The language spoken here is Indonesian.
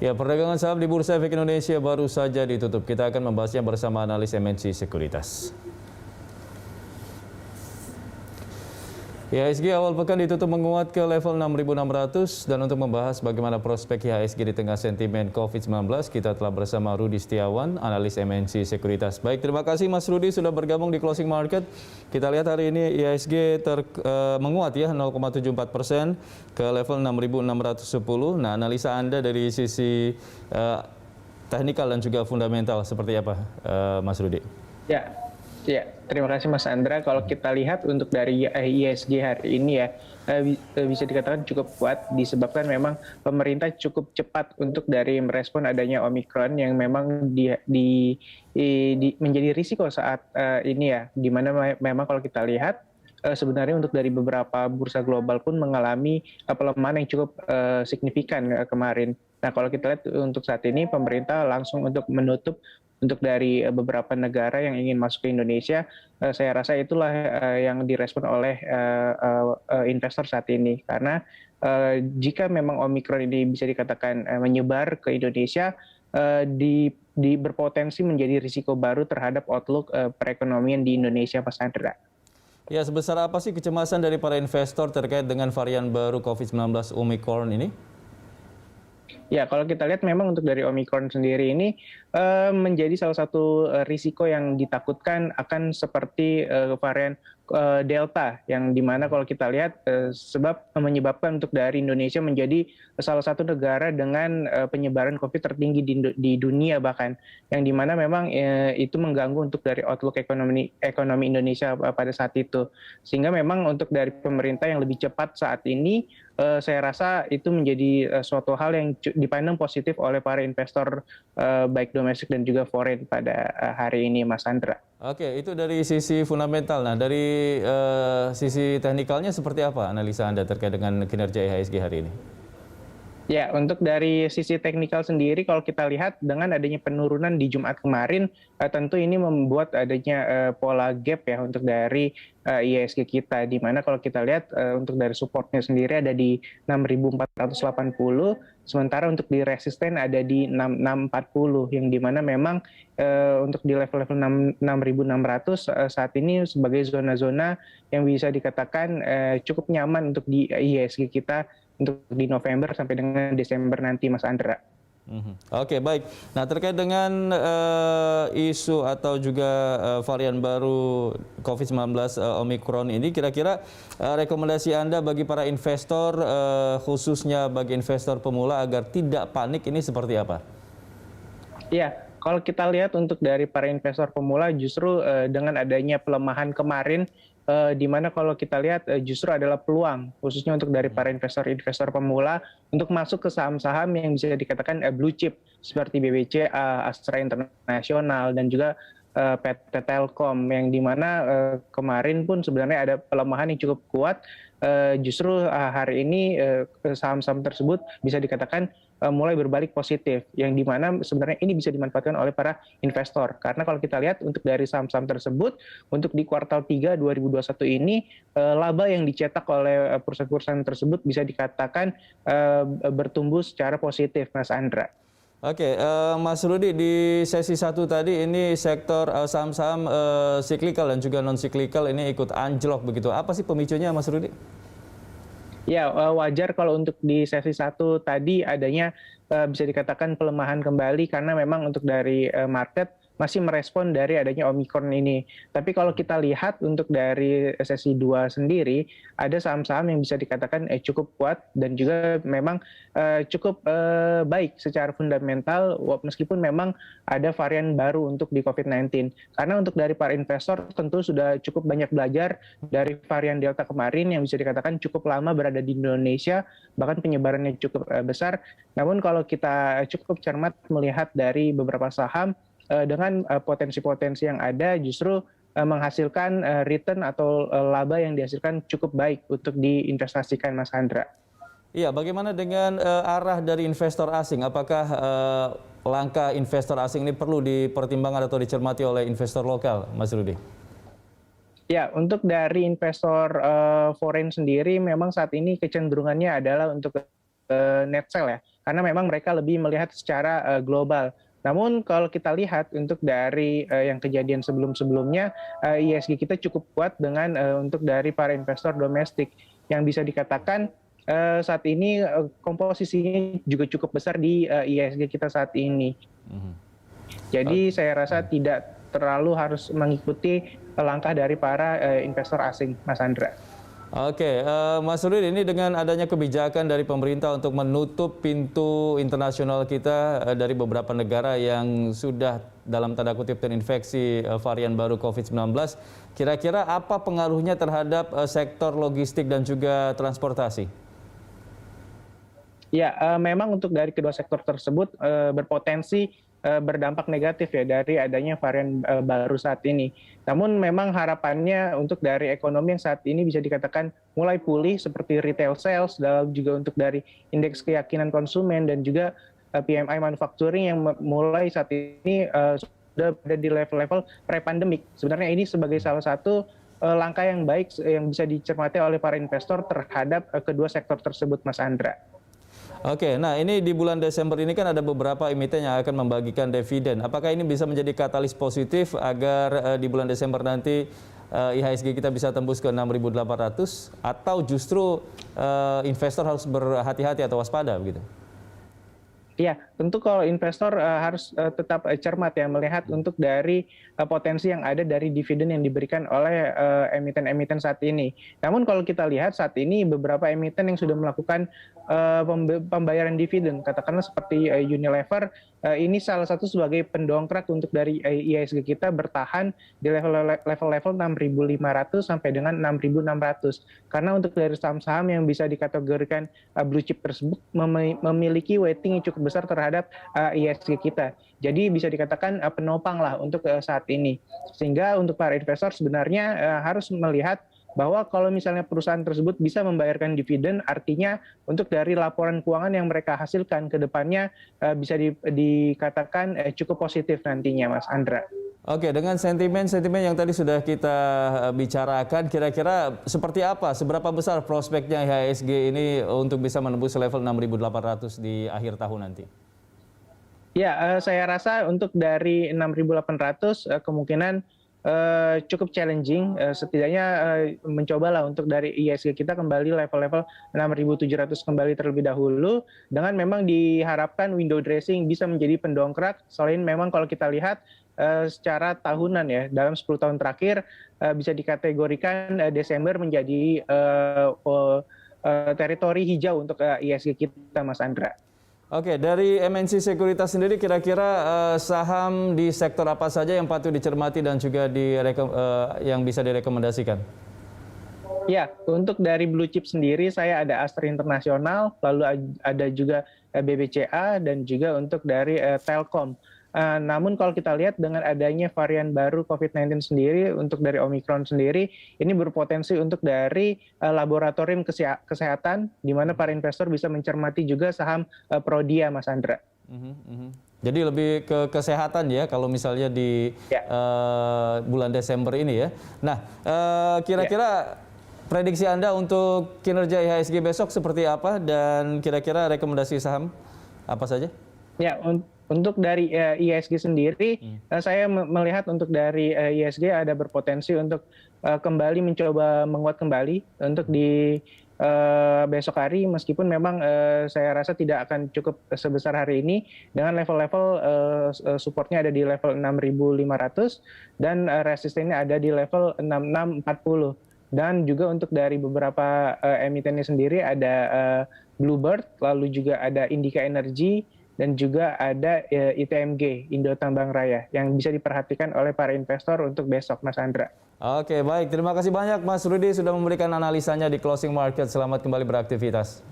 Ya, perdagangan saham di Bursa Efek Indonesia baru saja ditutup. Kita akan membahasnya bersama analis MNC Sekuritas. IHSG awal pekan ditutup menguat ke level 6.600 dan untuk membahas bagaimana prospek IHSG di tengah sentimen COVID-19, kita telah bersama Rudi Setiawan, analis MNC Sekuritas. Baik, terima kasih Mas Rudi sudah bergabung di Closing Market. Kita lihat hari ini IHSG menguat ya 0,74% ke level 6.610. Nah, analisa Anda dari sisi teknikal dan juga fundamental seperti apa, Mas Rudi? Ya, terima kasih Mas Andra. Kalau kita lihat untuk dari IHSG hari ini ya, bisa dikatakan cukup kuat disebabkan memang pemerintah cukup cepat untuk dari merespon adanya Omicron yang memang menjadi risiko saat ini ya, di mana memang kalau kita lihat sebenarnya untuk dari beberapa bursa global pun mengalami pelemahan yang cukup signifikan kemarin. Nah, kalau kita lihat untuk saat ini pemerintah langsung untuk menutup untuk dari beberapa negara yang ingin masuk ke Indonesia, saya rasa itulah yang direspon oleh investor saat ini. Karena jika memang Omicron ini bisa dikatakan menyebar ke Indonesia, berpotensi menjadi risiko baru terhadap outlook perekonomian di Indonesia, Mas Andra. Ya, sebesar apa sih kecemasan dari para investor terkait dengan varian baru COVID-19 Omicron ini? Ya, kalau kita lihat memang untuk dari Omicron sendiri ini menjadi salah satu risiko yang ditakutkan akan seperti varian Delta, yang dimana kalau kita lihat sebab menyebabkan untuk dari Indonesia menjadi salah satu negara dengan penyebaran COVID tertinggi di dunia bahkan, yang dimana memang itu mengganggu untuk dari outlook ekonomi Indonesia pada saat itu. Sehingga memang untuk dari pemerintah yang lebih cepat saat ini, saya rasa itu menjadi suatu hal yang dipandang positif oleh para investor baik domestik dan juga foreign pada hari ini, Mas Andra. Oke, itu dari sisi fundamental. Nah, dari sisi teknikalnya seperti apa analisa Anda terkait dengan kinerja IHSG hari ini? Ya, untuk dari sisi teknikal sendiri, kalau kita lihat dengan adanya penurunan di Jumat kemarin, tentu ini membuat adanya pola gap ya untuk dari IHSG kita, di mana kalau kita lihat untuk dari supportnya sendiri ada di 6.480, sementara untuk di resisten ada di 6.640, yang dimana memang untuk di level-level 6.600 saat ini sebagai zona-zona yang bisa dikatakan cukup nyaman untuk di IHSG kita untuk di November sampai dengan Desember nanti, Mas Andra. Oke, baik. Nah, terkait dengan isu atau juga varian baru COVID-19 Omicron ini, kira-kira rekomendasi Anda bagi para investor, khususnya bagi investor pemula agar tidak panik ini seperti apa? Ya, kalau kita lihat untuk dari para investor pemula justru dengan adanya pelemahan kemarin, di mana kalau kita lihat justru adalah peluang khususnya untuk dari para investor pemula untuk masuk ke saham-saham yang bisa dikatakan blue chip seperti BBCA, Astra International dan juga PT Telkom, yang dimana kemarin pun sebenarnya ada pelemahan yang cukup kuat. Justru hari ini saham-saham tersebut bisa dikatakan mulai berbalik positif, yang dimana sebenarnya ini bisa dimanfaatkan oleh para investor. Karena kalau kita lihat untuk dari saham-saham tersebut, untuk di kuartal 3 2021 ini, laba yang dicetak oleh perusahaan-perusahaan tersebut bisa dikatakan bertumbuh secara positif, Mas Andra. Oke, Mas Rudi, di sesi 1 tadi ini sektor saham-saham siklikal dan juga non-siklikal ini ikut anjlok begitu. Apa sih pemicunya, Mas Rudi? Ya, wajar kalau untuk di sesi 1 tadi adanya bisa dikatakan pelemahan kembali karena memang untuk dari market masih merespon dari adanya Omicron ini. Tapi kalau kita lihat untuk dari sesi 2 sendiri, ada saham-saham yang bisa dikatakan cukup kuat dan juga memang cukup baik secara fundamental, meskipun memang ada varian baru untuk di COVID-19. Karena untuk dari para investor tentu sudah cukup banyak belajar dari varian Delta kemarin yang bisa dikatakan cukup lama berada di Indonesia, bahkan penyebarannya cukup besar. Namun kalau kita cukup cermat melihat dari beberapa saham, dengan potensi-potensi yang ada justru menghasilkan return atau laba yang dihasilkan cukup baik untuk diinvestasikan, Mas Andra. Iya, bagaimana dengan arah dari investor asing? Apakah langkah investor asing ini perlu dipertimbangkan atau dicermati oleh investor lokal, Mas Rudi? Ya, untuk dari investor foreign sendiri memang saat ini kecenderungannya adalah untuk net sell ya, karena memang mereka lebih melihat secara global. Namun kalau kita lihat untuk dari yang kejadian sebelum-sebelumnya, ISG kita cukup kuat dengan untuk dari para investor domestik yang bisa dikatakan saat ini komposisinya juga cukup besar di ISG kita saat ini. Jadi saya rasa tidak terlalu harus mengikuti langkah dari para investor asing, Mas Andra. Oke, Mas Rudi, ini dengan adanya kebijakan dari pemerintah untuk menutup pintu internasional kita dari beberapa negara yang sudah dalam tanda kutip terinfeksi varian baru COVID-19, kira-kira apa pengaruhnya terhadap sektor logistik dan juga transportasi? Ya, memang untuk dari kedua sektor tersebut berpotensi berdampak negatif ya dari adanya varian baru saat ini. Namun memang harapannya untuk dari ekonomi yang saat ini bisa dikatakan mulai pulih seperti retail sales, dan juga untuk dari indeks keyakinan konsumen dan juga PMI manufacturing yang mulai saat ini sudah berada di level-level pre-pandemic. Sebenarnya ini sebagai salah satu langkah yang baik yang bisa dicermati oleh para investor terhadap kedua sektor tersebut, Mas Andra. Oke, nah ini di bulan Desember ini kan ada beberapa emiten yang akan membagikan dividen. Apakah ini bisa menjadi katalis positif agar di bulan Desember nanti IHSG kita bisa tembus ke 6.800 atau justru investor harus berhati-hati atau waspada begitu? Ya, tentu kalau investor harus tetap cermat ya melihat untuk dari potensi yang ada dari dividen yang diberikan oleh emiten-emiten saat ini. Namun kalau kita lihat saat ini beberapa emiten yang sudah melakukan pembayaran dividen, katakanlah seperti Unilever, ini salah satu sebagai pendongkrak untuk dari IHSG kita bertahan di level-level 6.500 sampai dengan 6.600. Karena untuk dari saham-saham yang bisa dikategorikan blue chip tersebut memiliki weighting yang cukup besar terhadap IHSG kita. Jadi bisa dikatakan penopang lah untuk saat ini. Sehingga untuk para investor sebenarnya harus melihat bahwa kalau misalnya perusahaan tersebut bisa membayarkan dividen, artinya untuk dari laporan keuangan yang mereka hasilkan ke depannya bisa dikatakan cukup positif nantinya, Mas Andra. Oke, dengan sentimen-sentimen yang tadi sudah kita bicarakan, kira-kira seperti apa, seberapa besar prospeknya IHSG ini untuk bisa menembus level 6.800 di akhir tahun nanti? Ya, saya rasa untuk dari 6.800 kemungkinan cukup challenging, setidaknya mencobalah untuk dari IHSG kita kembali level-level 6.700 kembali terlebih dahulu, dengan memang diharapkan window dressing bisa menjadi pendongkrak. Selain memang kalau kita lihat secara tahunan ya, dalam 10 tahun terakhir bisa dikategorikan Desember menjadi teritori hijau untuk IHSG kita, Mas Andra. Oke, dari MNC Sekuritas sendiri kira-kira saham di sektor apa saja yang patut dicermati dan juga yang bisa direkomendasikan? Ya, untuk dari blue chip sendiri saya ada Astra Internasional, lalu ada juga BBCA dan juga untuk dari Telkom. Namun kalau kita lihat dengan adanya varian baru COVID-19 sendiri, untuk dari Omicron sendiri, ini berpotensi untuk dari laboratorium kesehatan, di mana para investor bisa mencermati juga saham Prodia, Mas Andra. Jadi lebih ke kesehatan ya, kalau misalnya di bulan Desember ini ya. Nah, kira-kira prediksi Anda untuk kinerja IHSG besok seperti apa, dan kira-kira rekomendasi saham apa saja? Ya, untuk dari IHSG sendiri, saya melihat untuk dari IHSG ada berpotensi untuk kembali mencoba menguat kembali untuk di besok hari, meskipun memang saya rasa tidak akan cukup sebesar hari ini, dengan level-level supportnya ada di level 6.500 dan resistennya ada di level 6.640. Dan juga untuk dari beberapa emitennya sendiri ada Bluebird, lalu juga ada Indica Energy, dan juga ada ITMG, Indo Tambang Raya, yang bisa diperhatikan oleh para investor untuk besok, Mas Andra. Oke, baik. Terima kasih banyak Mas Rudi sudah memberikan analisanya di Closing Market. Selamat kembali beraktivitas.